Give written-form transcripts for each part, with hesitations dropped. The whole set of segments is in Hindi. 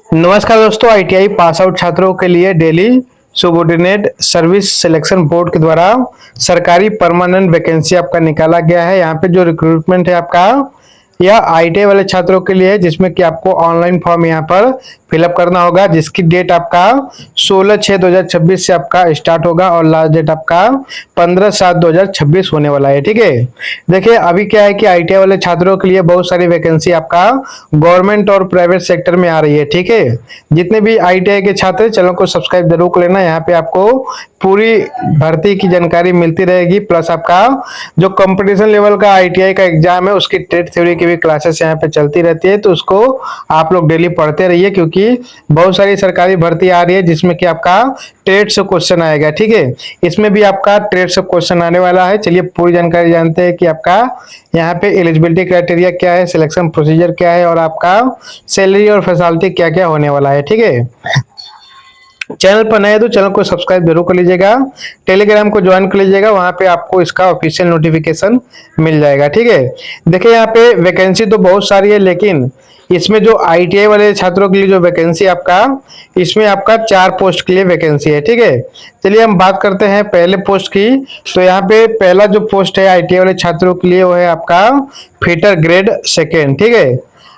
नमस्कार दोस्तों, आईटीआई पास आउट छात्रों के लिए daily subordinate service selection board के द्वारा सरकारी परमानेंट वैकेंसी आपका निकाला गया है। यहाँ पे जो रिक्रूटमेंट है आपका, यह आईटीआई वाले छात्रों के लिए है, जिसमें कि आपको ऑनलाइन फॉर्म यहाँ पर फिलअप करना होगा, जिसकी डेट आपका 16/6/2026 से आपका स्टार्ट होगा और लास्ट डेट आपका 15/7/2026 होने वाला है। ठीक है, देखिए अभी क्या है कि आईटीआई वाले छात्रों के लिए बहुत सारी वैकेंसी आपका गवर्नमेंट और प्राइवेट सेक्टर में आ रही है। ठीक है, जितने भी आईटीआई के छात्र हैं, चैनल को सब्सक्राइब जरूर कर लेना। यहाँ पे आपको पूरी भर्ती की जानकारी मिलती रहेगी, प्लस आपका जो कंपटीशन लेवल का आईटीआई का एग्जाम है उसकी टेट थ्योरी की भी क्लासेस यहाँ पे चलती रहती है, तो उसको आप लोग डेली पढ़ते रहिए, क्योंकि बहुत सारी सरकारी भर्ती आ रही है जिसमें कि आपका टेट से क्वेश्चन आएगा। ठीक है, इसमें भी आपका टेट से क्वेश्चन आने वाला है। चलिए पूरी जानकारी जानते हैं कि आपका यहाँ पे एलिजिबिलिटी क्राइटेरिया क्या है, सिलेक्शन प्रोसीजर क्या है और आपका सैलरी और फैसिलिटी क्या क्या होने वाला है। ठीक है, चैनल पर नए तो चैनल को सब्सक्राइब जरूर कर लीजिएगा, टेलीग्राम को ज्वाइन कर लीजिएगा, वहां पे आपको इसका ऑफिशियल नोटिफिकेशन मिल जाएगा। ठीक है, देखिए यहाँ पे वैकेंसी तो बहुत सारी है, लेकिन इसमें जो आईटीआई वाले छात्रों के लिए जो वैकेंसी आपका, इसमें आपका 4 पोस्ट के लिए वैकेंसी है। ठीक है, चलिए हम बात करते हैं पहले पोस्ट की। तो यहाँ पे पहला जो पोस्ट है आईटीआई वाले छात्रों के लिए वो है आपका फिटर ग्रेड सेकेंड। ठीक है,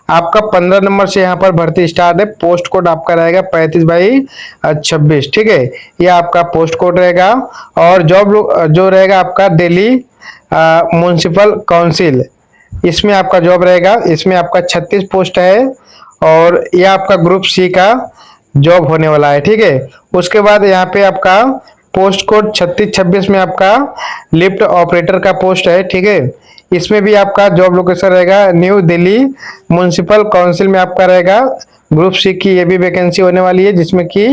आपका 15 नंबर से यहाँ पर भर्ती स्टार्ट है। पोस्ट कोड आपका रहेगा 35/26। ठीक है, यह आपका पोस्ट कोड रहेगा। और जॉब जो रहेगा आपका दिल्ली म्युनिसिपल काउंसिल, इसमें आपका जॉब रहेगा। इसमें आपका 36 पोस्ट है और यह आपका ग्रुप सी का जॉब होने वाला है। ठीक है, उसके बाद यहाँ पे आपका पोस्ट कोड 3626 में आपका लिफ्ट ऑपरेटर का पोस्ट है। ठीक है, इसमें भी आपका जॉब लोकेशन रहेगा न्यू दिल्ली म्युनिसिपल काउंसिल में आपका रहेगा। ग्रुप सी की ये भी वैकेंसी होने वाली है, जिसमें कि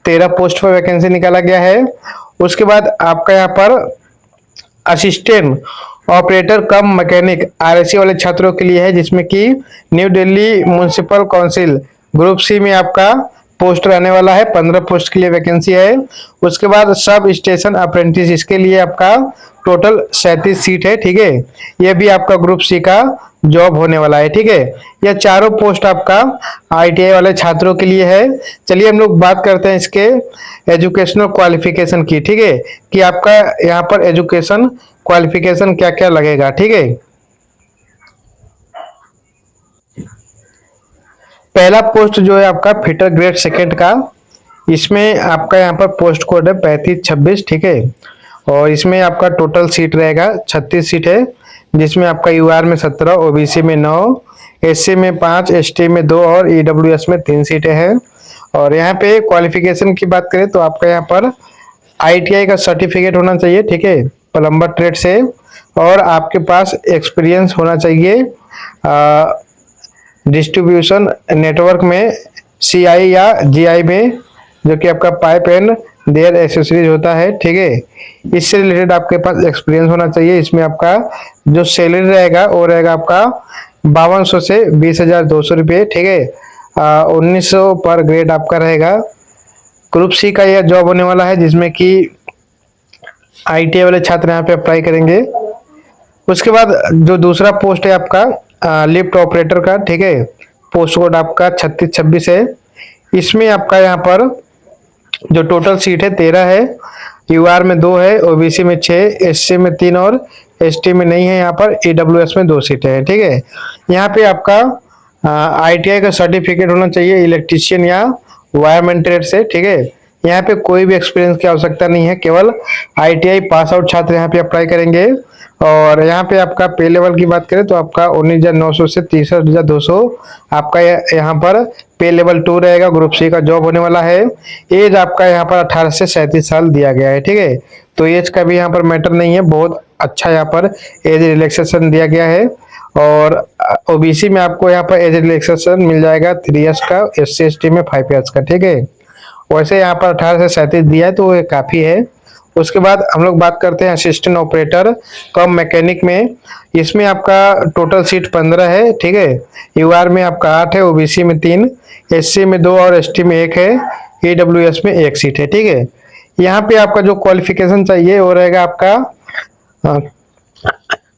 13 पोस्ट पर वैकेंसी निकाला गया है। उसके बाद आपका यहाँ पर assistant operator cum mechanic RAC वाले छात्रों के लिए है, जिसमें कि New Delhi municipal council group C में आपका पोस्ट रहने वाला है। 15 पोस्ट के लिए वैकेंसी है। उसके बाद सब स्टेशन अप्रेंटिस, इसके लिए आपका टोटल 37 सीट है। ठीक है, यह भी आपका ग्रुप सी का जॉब होने वाला है। ठीक है, यह चारों पोस्ट आपका आईटीआई वाले छात्रों के लिए है। चलिए हम लोग बात करते हैं इसके एजुकेशनल क्वालिफिकेशन की। ठीक है, कि आपका यहाँ पर एजुकेशन क्वालिफिकेशन क्या क्या लगेगा। ठीक है, पहला पोस्ट जो है आपका फिटर ग्रेड सेकेंड का, इसमें आपका यहाँ पर पोस्ट कोड है 3526। ठीक है, और इसमें आपका टोटल सीट रहेगा 36 सीट है, जिसमें आपका यूआर में 17, ओबीसी में 9, एससी में 5, एसटी में 2 और ईडब्ल्यूएस में 3 सीटें हैं। और यहाँ पे क्वालिफिकेशन की बात करें तो आपका यहाँ पर आईटीआई का सर्टिफिकेट होना चाहिए। ठीक है, प्लम्बर ट्रेड से, और आपके पास एक्सपीरियंस होना चाहिए डिस्ट्रीब्यूशन नेटवर्क में, सीआई या जीआई में, जो कि आपका पाइप एंड देयर एसेसरीज होता है। ठीक है, इससे रिलेटेड आपके पास एक्सपीरियंस होना चाहिए। इसमें आपका जो सैलरी रहेगा वो रहेगा आपका 5200 से 20,200 रुपये। ठीक है, 1900 पर ग्रेड आपका रहेगा। ग्रुप सी का यह जॉब होने वाला है, जिसमें कि आईटीआई वाले छात्र यहाँ पे अप्लाई करेंगे। उसके बाद जो दूसरा पोस्ट है आपका लिफ्ट ऑपरेटर का। ठीक है, पोस्ट कोड आपका 3626 है। इसमें आपका यहाँ पर जो टोटल सीट है 13 है, यूआर में 2 है, ओबीसी में 6, एससी में 3 और एसटी में नहीं है। यहाँ पर ईडब्ल्यूएस में 2 सीटें हैं। ठीक है, यहाँ पे आपका आईटीआई का सर्टिफिकेट होना चाहिए इलेक्ट्रीशियन या वायरमैन ट्रेड से। ठीक है, यहाँ पे कोई भी एक्सपीरियंस की आवश्यकता नहीं है, केवल आईटीआई पास आउट छात्र यहाँ पे अप्लाई करेंगे। और यहाँ पे आपका पे लेवल की बात करें तो आपका 19,900 से 63,200 आपका यहाँ पर पे लेवल 2 रहेगा। ग्रुप सी का जॉब होने वाला है। एज आपका यहाँ पर 18 से 37 साल दिया गया है। ठीक है, तो एज का भी यहाँ पर मैटर नहीं है, बहुत अच्छा यहाँ पर एज रिलैक्सेशन दिया गया है। और ओबीसी में आपको यहाँ पर एज रिलैक्सेशन मिल जाएगा 3 ईयर्स का, एससी एसटी में 5 ईयर्स का। ठीक है, वैसे यहाँ पर 18 से 37 दिया है, तो ये काफी है। उसके बाद हम लोग बात करते हैं असिस्टेंट ऑपरेटर कम मैकेनिक में। इसमें आपका टोटल सीट 15 है। ठीक है, यूआर में आपका 8 है, ओबीसी में 3, एससी में 2 और एसटी में 1 है, ईडब्ल्यूएस में 1 सीट है। ठीक है, यहाँ पे आपका जो क्वालिफिकेशन चाहिए वो रहेगा आपका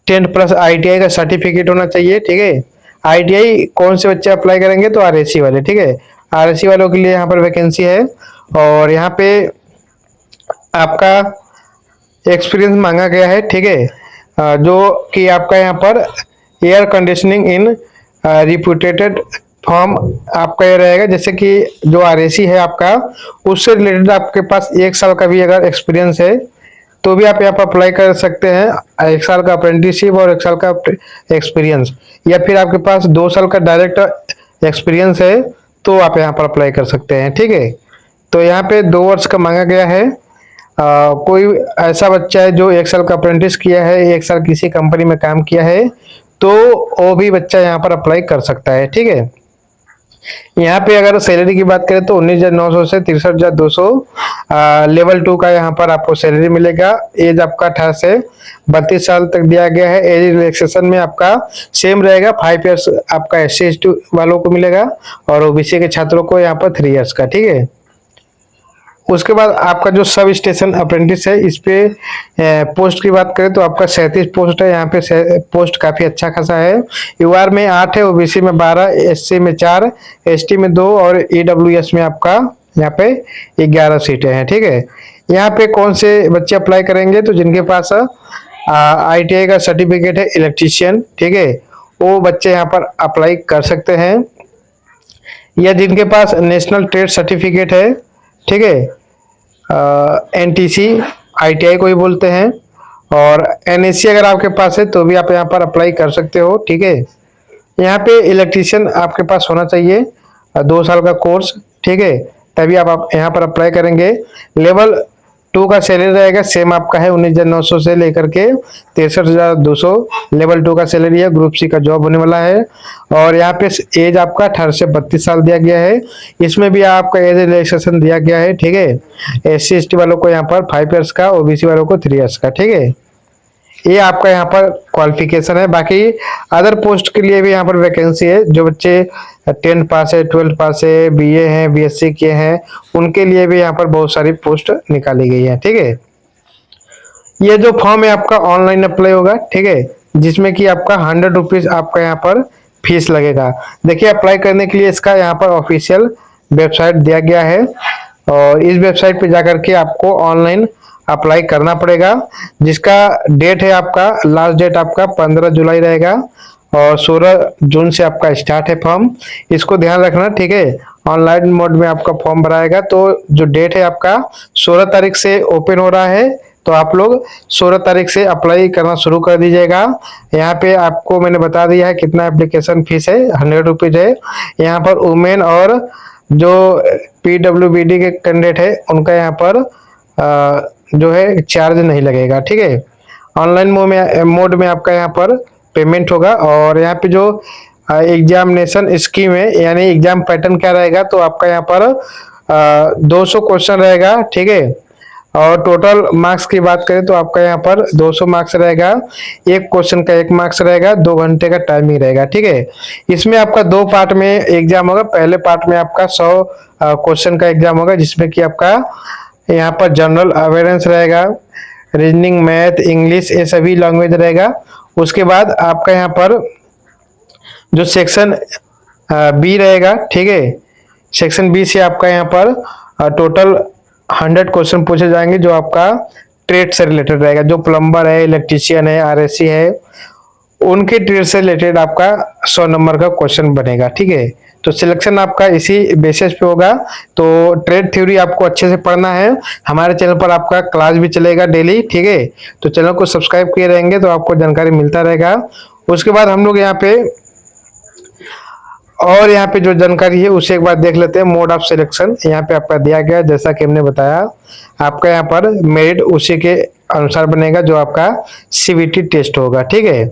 10+ आईटीआई का सर्टिफिकेट होना चाहिए। ठीक है, आईटीआई कौन से बच्चे अप्लाई करेंगे तो आरएसी वाले। ठीक है, आरएससी वालों के लिए यहाँ पर वैकेंसी है। और यहाँ पे आपका एक्सपीरियंस मांगा गया है, ठीक है। जो कि आपका यहाँ पर एयर कंडीशनिंग इन रिप्यूटेड फॉर्म आपका ये रहेगा, जैसे कि जो आरएसी है आपका, उससे रिलेटेड आपके पास 1 साल का भी अगर एक्सपीरियंस है तो भी आप यहाँ पर अप्लाई कर सकते हैं। 1 साल का अप्रेंटिसशिप और 1 साल का एक्सपीरियंस, या फिर आपके पास 2 साल का डायरेक्ट एक्सपीरियंस है तो आप यहाँ पर अप्लाई कर सकते हैं, ठीक है। तो यहाँ पे 2 वर्ष का मांगा गया है। कोई ऐसा बच्चा है जो 1 साल का अप्रेंटिस किया है, 1 साल किसी कंपनी में काम किया है, तो वो भी बच्चा यहाँ पर अप्लाई कर सकता है, ठीक है। यहाँ पे अगर सैलरी की बात करें तो 19,900 से 63,200 लेवल 2 का यहाँ पर आपको सैलरी मिलेगा। एज आपका 18 से 32 साल तक दिया गया है। एज रिलैक्सेशन में आपका सेम रहेगा, 5 ईयर्स आपका SC/ST वालों को मिलेगा और ओबीसी के छात्रों को यहाँ पर 3 ईयर्स का, ठीक है। उसके बाद आपका जो सब स्टेशन अप्रेंटिस है, इस पे पोस्ट की बात करें तो आपका 37 पोस्ट है। यहाँ पे पोस्ट काफी अच्छा खासा है। यूआर में 8 है, ओबीसी में 12, एससी में 4, एसटी में 2 और ईडब्ल्यूएस में आपका यहाँ पे 11 सीटें हैं, ठीक है। यहाँ पे कौन से बच्चे अप्लाई करेंगे, तो जिनके पास ITI का सर्टिफिकेट है इलेक्ट्रीशियन, ठीक है, वो बच्चे यहाँ पर अप्लाई कर सकते हैं। या जिनके पास नेशनल ट्रेड सर्टिफिकेट है, ठीक है, NTC ITI को ही बोलते हैं, और NSC अगर आपके पास है तो भी आप यहाँ पर अप्लाई कर सकते हो, ठीक है। यहाँ पे इलेक्ट्रीशियन आपके पास होना चाहिए, 2 साल का कोर्स, ठीक है, तभी आप यहाँ पर अप्लाई करेंगे। लेवल 2 का सैलरी रहेगा सेम आपका है 19,900 से लेकर के 63,200 लेवल 2 का सैलरी है। ग्रुप सी का जॉब होने वाला है। और यहाँ पे एज आपका 18 से 32 साल दिया गया है। इसमें भी आपका एज रिलैक्सेशन दिया गया है, ठीक है। SC/ST वालों को यहाँ पर 5 ईयर्स का, ओबीसी वालों को 3 ईयर्स का, ठीक है। ये आपका यहाँ पर क्वालिफिकेशन है। बाकी अदर पोस्ट के लिए भी यहाँ पर वैकेंसी है। जो बच्चे 10th पास है, 12th पास है, BA है, BSc किए हैं, उनके लिए भी यहाँ पर बहुत सारी पोस्ट निकाली गई है, ठीक है। ये जो फॉर्म है आपका ऑनलाइन अप्लाई होगा, ठीक है, जिसमें कि आपका 100 रुपीज आपका यहाँ पर फीस लगेगा। देखिए अप्लाई करने के लिए इसका यहाँ पर ऑफिशियल वेबसाइट दिया गया है, और इस वेबसाइट पे जाकर के आपको ऑनलाइन अप्लाई करना पड़ेगा। जिसका डेट है आपका, लास्ट डेट आपका 15 जुलाई रहेगा, और 16 जून से आपका स्टार्ट है फॉर्म। इसको ध्यान रखना, ठीक है। ऑनलाइन मोड में आपका फॉर्म भराएगा, तो जो डेट है आपका 16 तारीख से ओपन हो रहा है, तो आप लोग 16 तारीख से अप्लाई करना शुरू कर दीजिएगा। यहाँ पे आपको मैंने बता दिया है कितना एप्लीकेशन फीस है, 100 रुपीज है। यहाँ पर वुमेन और जो PWBD के कैंडिडेट है उनका यहाँ पर जो है चार्ज नहीं लगेगा, ठीक है। ऑनलाइन मोड में आपका यहाँ पर पेमेंट होगा। और यहाँ पे जो एग्जामिनेशन स्कीम है, यानी एग्जाम पैटर्न क्या रहेगा, तो आपका यहाँ पर 200 क्वेश्चन रहेगा, ठीक है। और टोटल मार्क्स की बात करें तो आपका यहाँ पर 200 मार्क्स रहेगा। एक क्वेश्चन का 1 मार्क्स रहेगा, 2 घंटे का टाइमिंग रहेगा, ठीक है। इसमें आपका 2 पार्ट में एग्जाम होगा। पहले पार्ट में आपका 100 क्वेश्चन का एग्जाम होगा, जिसमें कि आपका यहाँ पर जनरल अवेयरनेस रहेगा, रीजनिंग, मैथ, इंग्लिश, ये सभी लैंग्वेज रहेगा। उसके बाद आपका यहाँ पर जो सेक्शन B रहेगा, ठीक है, सेक्शन B से आपका यहाँ पर टोटल 100 क्वेश्चन पूछे जाएंगे, जो आपका ट्रेड से रिलेटेड रहेगा। जो प्लम्बर है, इलेक्ट्रीशियन है, RSC है, उनके ट्रेड से रिलेटेड आपका 100 नंबर का क्वेश्चन बनेगा, ठीक है। तो सिलेक्शन आपका इसी बेसिस पे होगा। तो ट्रेड थ्योरी आपको अच्छे से पढ़ना है। हमारे चैनल पर आपका क्लास भी चलेगा डेली, ठीक है। तो चैनल को सब्सक्राइब किए रहेंगे तो आपको जानकारी मिलता रहेगा। उसके बाद हम लोग यहाँ पे और यहाँ पे जो जानकारी है उसे एक बार देख लेते हैं। मोड ऑफ सिलेक्शन यहाँ पे आपका दिया गया, जैसा कि हमने बताया, आपका यहाँ पर मेरिट उसी के अनुसार बनेगा जो आपका CBT टेस्ट होगा, ठीक है।